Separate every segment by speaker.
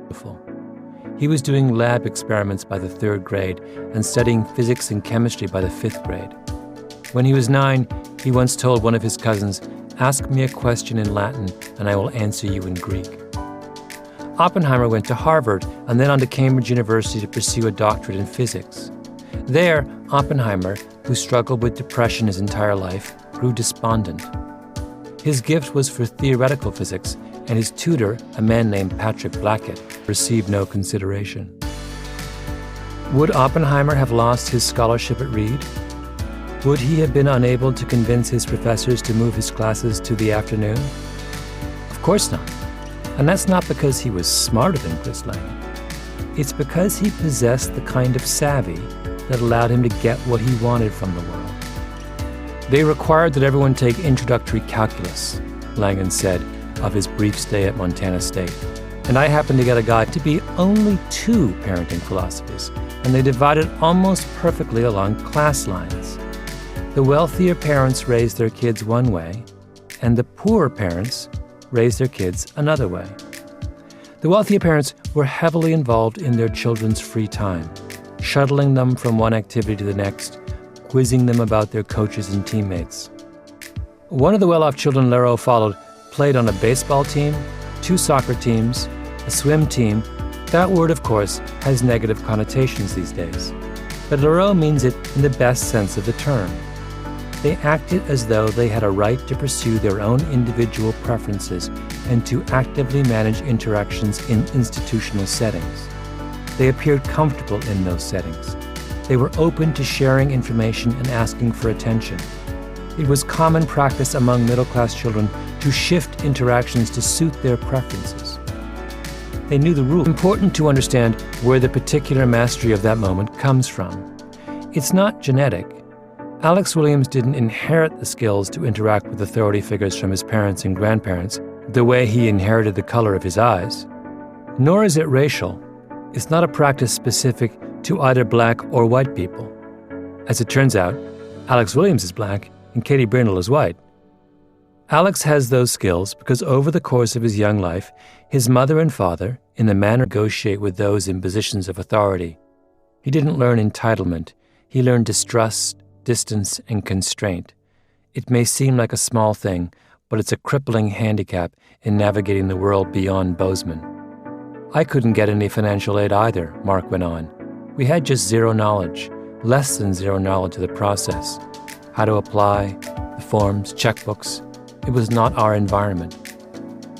Speaker 1: beautiful. He was doing lab experiments by the 3rd grade and studying physics and chemistry by the 5th grade. When he was 9, he once told one of his cousins, "Ask me a question in Latin and I will answer you in Greek." Oppenheimer went to Harvard and then on to Cambridge University to pursue a doctorate in physics. There, Oppenheimer, who struggled with depression his entire life, grew despondent. His gift was for theoretical physics, and his tutor, a man named Patrick Blackett, received no consideration. Would Oppenheimer have lost his scholarship at Reed? Would he have been unable to convince his professors to move his classes to the afternoon? Of course not. And that's not because he was smarter than Chris Langan. It's because he possessed the kind of savvy that allowed him to get what he wanted from the world. They required that everyone take introductory calculus, Langan said of his brief stay at Montana State. And I happened to get a guide to be only 2 parenting philosophies, and they divided almost perfectly along class lines. The wealthier parents raised their kids one way, and the poorer parents raised their kids another way. The wealthier parents were heavily involved in their children's free time, shuttling them from one activity to the next, quizzing them about their coaches and teammates. One of the well-off children Leroux followed played on a baseball team, 2 soccer teams, a swim team. That word, of course, has negative connotations these days. But Leroux means it in the best sense of the term. They acted as though they had a right to pursue their own individual preferences and to actively manage interactions in institutional settings. They appeared comfortable in those settings. They were open to sharing information and asking for attention. It was common practice among middle-class children to shift interactions to suit their preferences. They knew the rules. It's important to understand where the particular mastery of that moment comes from. It's not genetic. Alex Williams didn't inherit the skills to interact with authority figures from his parents and grandparents the way he inherited the color of his eyes. Nor is it racial. It's not a practice specific to either black or white people. As it turns out, Alex Williams is black and Katie Brindle is white. Alex has those skills because over the course of his young life, his mother and father, in the manner negotiate with those in positions of authority. He didn't learn entitlement. He learned distrust, distance, and constraint. It may seem like a small thing, but it's a crippling handicap in navigating the world beyond Bozeman. I couldn't get any financial aid either, Mark went on. We had just zero knowledge, less than zero knowledge of the process. How to apply, the forms, checkbooks. It was not our environment.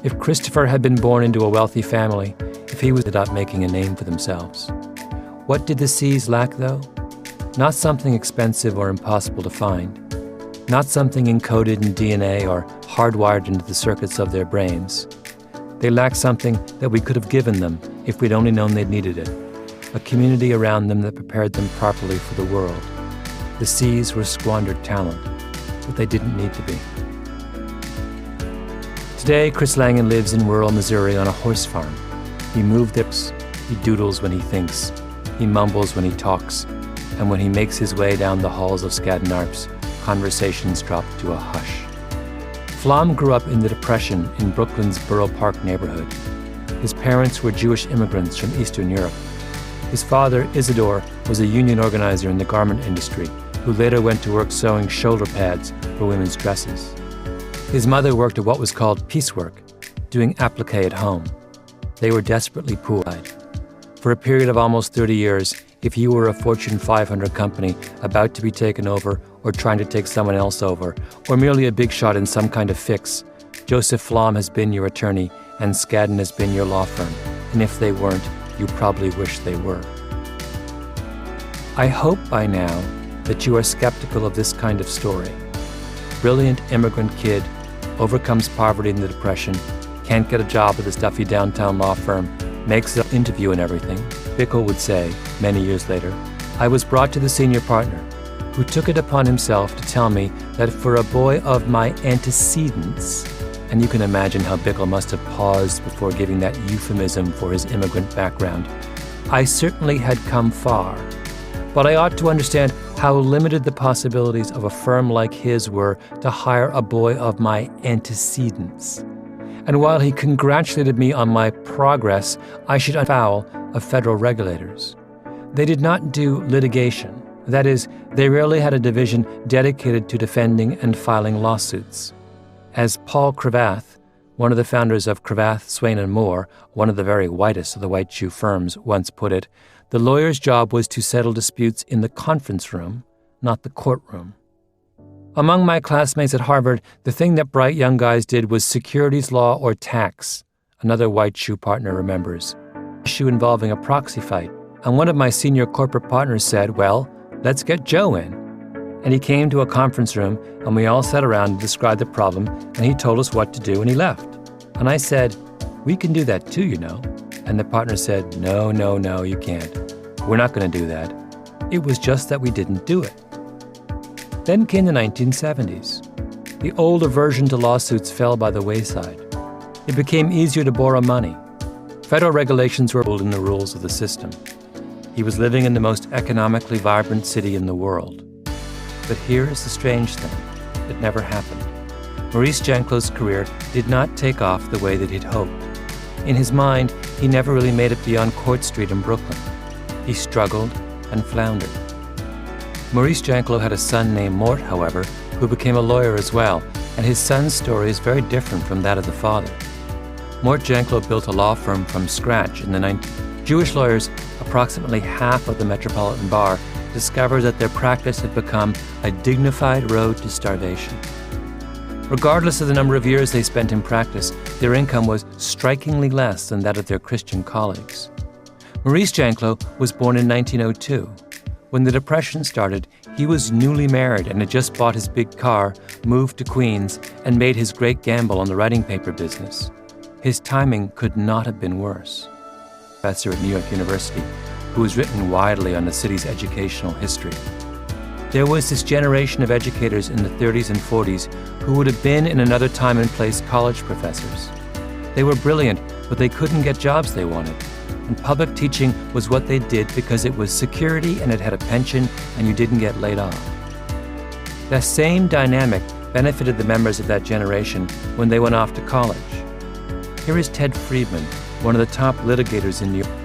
Speaker 1: If Christopher had been born into a wealthy family, if he was up making a name for themselves. What did the C's lack, though? Not something expensive or impossible to find. Not something encoded in DNA or hardwired into the circuits of their brains. They lacked something that we could have given them if we'd only known they needed it. A community around them that prepared them properly for the world. The C's were squandered talent, but they didn't need to be. Today, Chris Langan lives in rural Missouri on a horse farm. He moved hips, he doodles when he thinks, he mumbles when he talks, and when he makes his way down the halls of Skadden Arps, conversations drop to a hush. Flom grew up in the Depression in Brooklyn's Borough Park neighborhood. His parents were Jewish immigrants from Eastern Europe. His father, Isidore, was a union organizer in the garment industry, who later went to work sewing shoulder pads for women's dresses. His mother worked at what was called piecework, doing applique at home. They were desperately poor. For a period of almost 30 years, if you were a Fortune 500 company about to be taken over or trying to take someone else over, or merely a big shot in some kind of fix, Joseph Flom has been your attorney and Skadden has been your law firm. And if they weren't, you probably wish they were. I hope by now that you are skeptical of this kind of story. Brilliant immigrant kid, overcomes poverty and the Depression, can't get a job at a stuffy downtown law firm, makes an interview and everything. Bickle would say, many years later, I was brought to the senior partner, who took it upon himself to tell me that for a boy of my antecedents, and you can imagine how Bickle must have paused before giving that euphemism for his immigrant background, I certainly had come far. But I ought to understand how limited the possibilities of a firm like his were to hire a boy of my antecedents. And while he congratulated me on my progress, I should afoul of federal regulators. They did not do litigation. That is, they rarely had a division dedicated to defending and filing lawsuits. As Paul Cravath, one of the founders of Cravath, Swaine & Moore, one of the very whitest of the white shoe firms, once put it, the lawyer's job was to settle disputes in the conference room, not the courtroom. Among my classmates at Harvard, the thing that bright young guys did was securities law or tax, another white shoe partner remembers. Issue involving a proxy fight, and one of my senior corporate partners said, well, let's get Joe in. And he came to a conference room, and we all sat around and described the problem, and he told us what to do, and he left. And I said, we can do that too, you know. And the partner said, no, you can't. We're not going to do that. It was just that we didn't do it. Then came the 1970s. The old aversion to lawsuits fell by the wayside. It became easier to borrow money. Federal regulations were in the rules of the system. He was living in the most economically vibrant city in the world. But here is the strange thing. It never happened. Maurice Janclo's career did not take off the way that he'd hoped. In his mind, he never really made it beyond Court Street in Brooklyn. He struggled and floundered. Maurice Janclo had a son named Mort, however, who became a lawyer as well, and his son's story is very different from that of the father. Mort Janclo built a law firm from scratch in the 1990s. Jewish lawyers, approximately half of the Metropolitan Bar, discovered that their practice had become a dignified road to starvation. Regardless of the number of years they spent in practice, their income was strikingly less than that of their Christian colleagues. Maurice Janclo was born in 1902. When the Depression started, he was newly married and had just bought his big car, moved to Queens, and made his great gamble on the writing paper business. His timing could not have been worse. Professor at New York University, who has written widely on the city's educational history. There was this generation of educators in the 30s and 40s who would have been in another time and place college professors. They were brilliant, but they couldn't get jobs they wanted. And public teaching was what they did because it was security and it had a pension and you didn't get laid off. That same dynamic benefited the members of that generation when they went off to college. Here is Ted Friedman, one of the top litigators in New York.